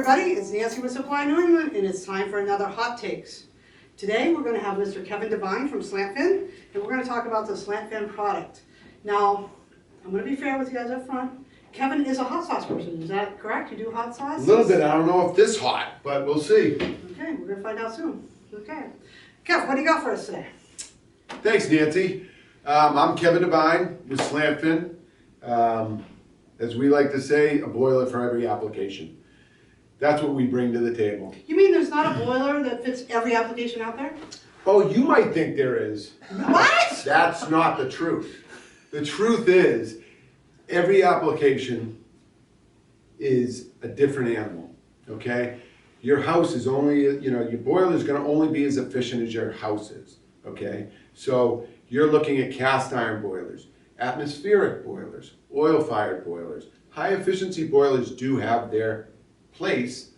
everybody, it's Nancy with Supply New England, and it's time for another Hot Takes. Today we're going to have Mr. Kevin Devine from Slant, and we're going to talk about the Slant product. Now, I'm going to be fair with you guys up front. Kevin is a hot sauce person, is that correct? You do hot sauce? A little bit, I don't know if this hot, but we'll see. Okay, we're going to find out soon. Okay. Kev, what do you got for us today? Thanks, Nancy. I'm Kevin Devine with Slant. As we like to say, a boiler for every application. That's what we bring to the table. You mean there's not a boiler that fits every application out there? Oh, you might think there is. What? That's not the truth. The truth is, every application is a different animal, okay? Your house is only, your boiler is gonna only be as efficient as your house is, okay? So you're looking at cast iron boilers, atmospheric boilers, oil-fired boilers. High-efficiency boilers do have their place,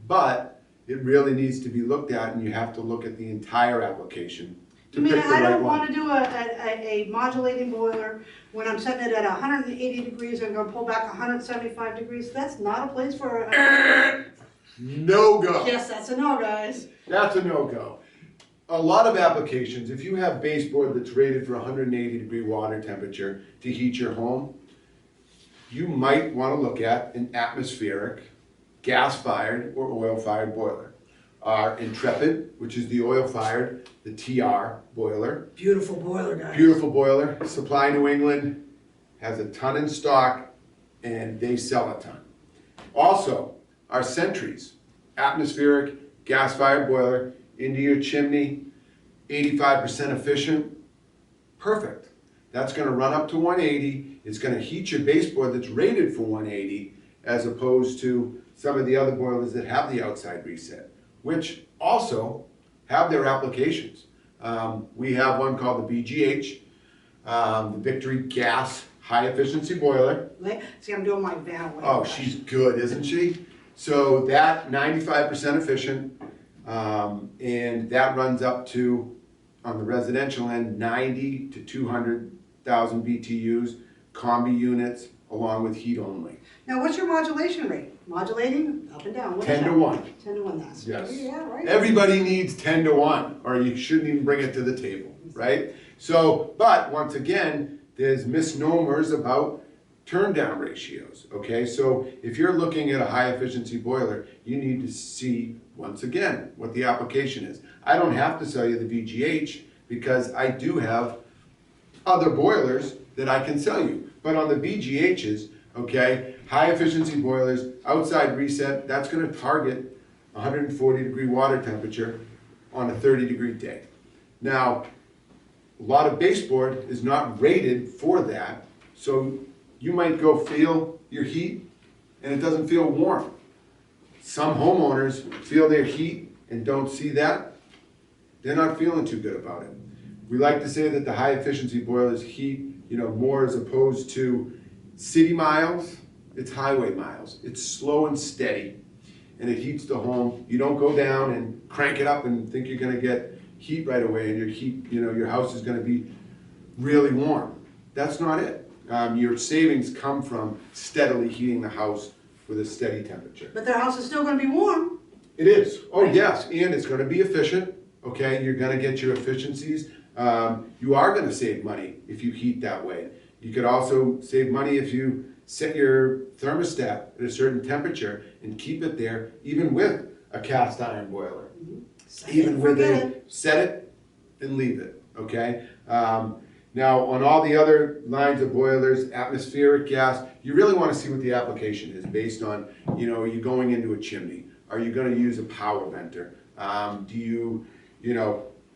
but it really needs to be looked at, and you have to look at the entire application to pick the right one. I don't want to do a modulating boiler when I'm setting it at 180 degrees and I'm going to pull back 175 degrees. That's not a place for a... No-go. Yes, that's a no, guys. That's a no-go. A lot of applications, if you have baseboard that's rated for 180 degree water temperature to heat your home, you might want to look at an atmospheric, gas-fired, or oil-fired boiler. Our Intrepid, which is the oil-fired, the TR boiler. Beautiful boiler, guys. Beautiful boiler. Supply New England has a ton in stock, and they sell a ton. Also, our Sentries, atmospheric, gas-fired boiler, into your chimney, 85% efficient, perfect. That's gonna run up to 180. It's gonna heat your baseboard that's rated for 180, as opposed to some of the other boilers that have the outside reset, which also have their applications. We have one called the BGH, the Victory Gas High Efficiency Boiler. See, I'm doing my van. Oh, she's good, isn't she? So that 95% efficient, and that runs up to, on the residential end, 90 to 200,000 BTUs, combi units, along with heat only. Now, what's your modulation rate? Modulating, up and down. 10 to 1. 10 to 1, that's. Yes. Yeah, right. Everybody needs 10 to 1, or you shouldn't even bring it to the table, right? So, but once again, there's misnomers about turn down ratios, okay? So if you're looking at a high efficiency boiler, you need to see, once again, what the application is. I don't have to sell you the VGH because I do have other boilers that I can sell you. But on the VGHs, okay, high efficiency boilers, outside reset, that's gonna target 140 degree water temperature on a 30 degree day. Now, a lot of baseboard is not rated for that, so you might go feel your heat and it doesn't feel warm. Some homeowners feel their heat and don't see that. They're not feeling too good about it. We like to say that the high efficiency boilers heat, more as opposed to city miles, it's highway miles. It's slow and steady, and it heats the home. You don't go down and crank it up and think you're gonna get heat right away and your house is gonna be really warm. That's not it. Your savings come from steadily heating the house with a steady temperature. But their house is still going to be warm. It is. Oh, yes, and it's going to be efficient, okay? You're going to get your efficiencies. You are going to save money if you heat that way. You could also save money if you set your thermostat at a certain temperature and keep it there, even with a cast iron boiler. Set it and leave it, okay? Now, on all the other lines of boilers, atmospheric gas, you really want to see what the application is based on, are you going into a chimney? Are you going to use a power venter? Do you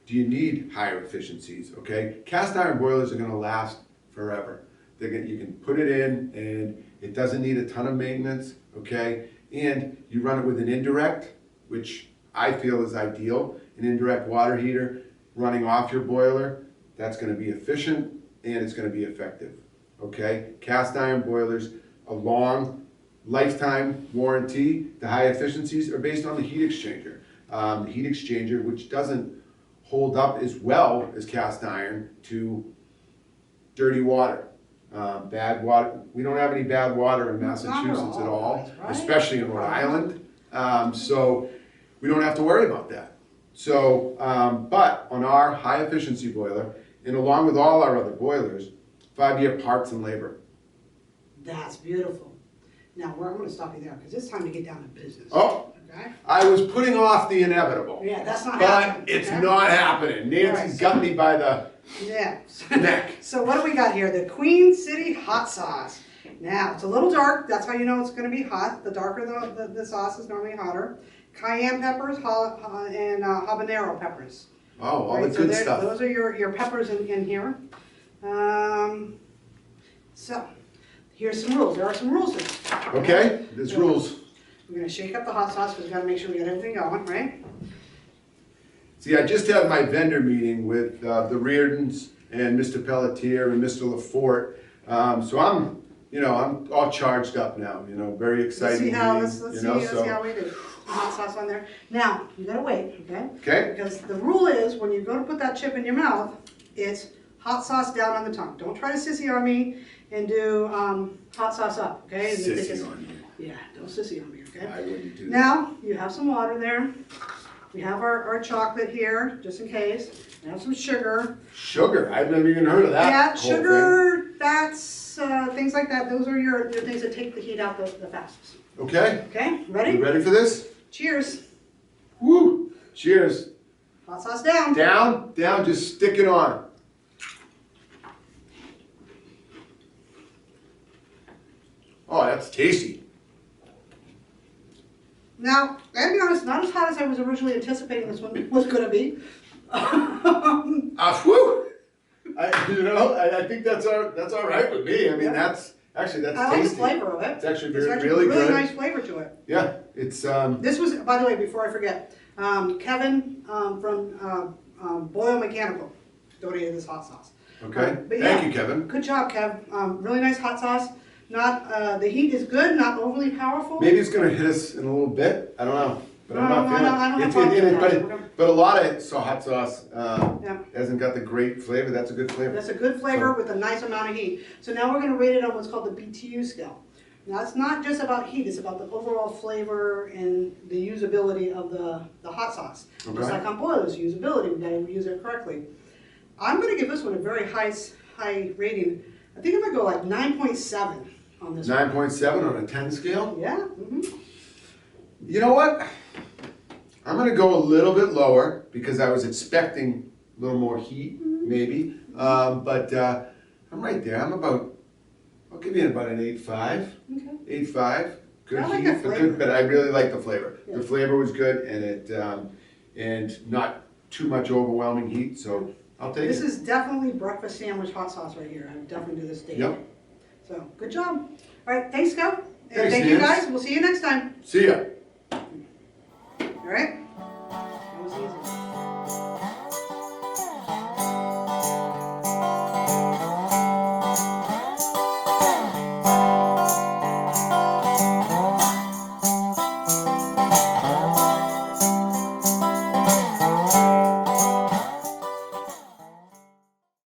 need higher efficiencies, okay? Cast iron boilers are going to last forever. You can put it in and it doesn't need a ton of maintenance, okay? And you run it with an indirect, which I feel is ideal, an indirect water heater running off your boiler. That's going to be efficient and it's going to be effective, okay? Cast iron boilers, a long lifetime warranty. The high efficiencies are based on the heat exchanger. The heat exchanger, which doesn't hold up as well as cast iron to dirty water. Bad water, we don't have any bad water in Massachusetts at all, right? especially in Rhode Island. So we don't have to worry about that. So, but on our high efficiency boiler, and along with all our other boilers, 5-year parts and labor. That's beautiful. Now, I'm gonna stop you there, because it's time to get down to business. Oh, Okay? I was putting off the inevitable. Yeah, that's not But happening. it's okay? not happening. Nancy's got me by the Yeah. neck. So what do we got here? The Queen City hot sauce. Now, it's a little dark. That's how you know it's going to be hot. The darker the sauce is normally hotter. Cayenne peppers and habanero peppers. Oh, all Right, the so good stuff. those are your peppers in here. So, here's some rules. There are some rules here. Okay, there's rules. We're going to shake up the hot sauce because we've got to make sure we get everything going, right? See, I just had my vendor meeting with the Reardons and Mr. Pelletier and Mr. Lafort. So I'm all charged up now, very Let's exciting see how, meeting, let's see how we do. The hot sauce on there. Now, you got to wait, okay? Okay, Because the rule is, when you go to put that chip in your mouth, it's hot sauce down on the tongue. Don't try to sissy on me and do hot sauce up, okay? sissy on you. Yeah, don't sissy on me, okay? I wouldn't do that. Now, you have some water there. We have our chocolate here, just in case. We have some sugar. Sugar, I've never even heard of that. Yeah, whole sugar, that's, things like that. Those are your things that take the heat out the fastest. thing. Okay, Okay, you ready? ready for this? Cheers. Woo! Cheers. Hot sauce down. Down, just stick it on. Oh, that's tasty. Now, I gotta be honest, not as hot as I was originally anticipating this one was gonna be. Woo! I think that's all right with me. I mean, Yeah. that's I tasty. like the flavor of it. It's actually It's really good. nice flavor to it. Yeah, it's This was, by the way, before I forget, Kevin from Boyle Mechanical donated this hot sauce. okay. But Thank yeah, you, Kevin. Good job, Kev. Really nice hot sauce. Not the heat is good, not overly powerful. Maybe it's gonna hit us in a little bit. I don't know, but I'm No, not I feeling. don't have It's- problems with but that. but a lot of hot sauce Yeah. hasn't got the great flavor. That's a good flavor. That's a good flavor with a nice amount of heat. So now we're going to rate it on what's called the BTU scale. Now it's not just about heat, it's about the overall flavor and the usability of the hot sauce. Just Okay. like on boilers, usability, we got to use it correctly. I'm going to give this one a very high rating. I think I'm going to go like 9.7 on this one. 9.7 on a 10 scale. Yeah? You know what? I'm gonna go a little bit lower because I was expecting a little more heat, maybe. But I'm right there. I'll give you about an 8.5. Okay. 8.5. Good I like heat, the but flavor. but I really like the flavor. Yeah. The flavor was good, and and not too much overwhelming heat. So I'll take This it. is definitely breakfast sandwich hot sauce right here. I would definitely do this daily. Yep. So, good job. All right, thanks, Kev. And Thanks, thank you Nance. guys. We'll see you next time. See ya. All right?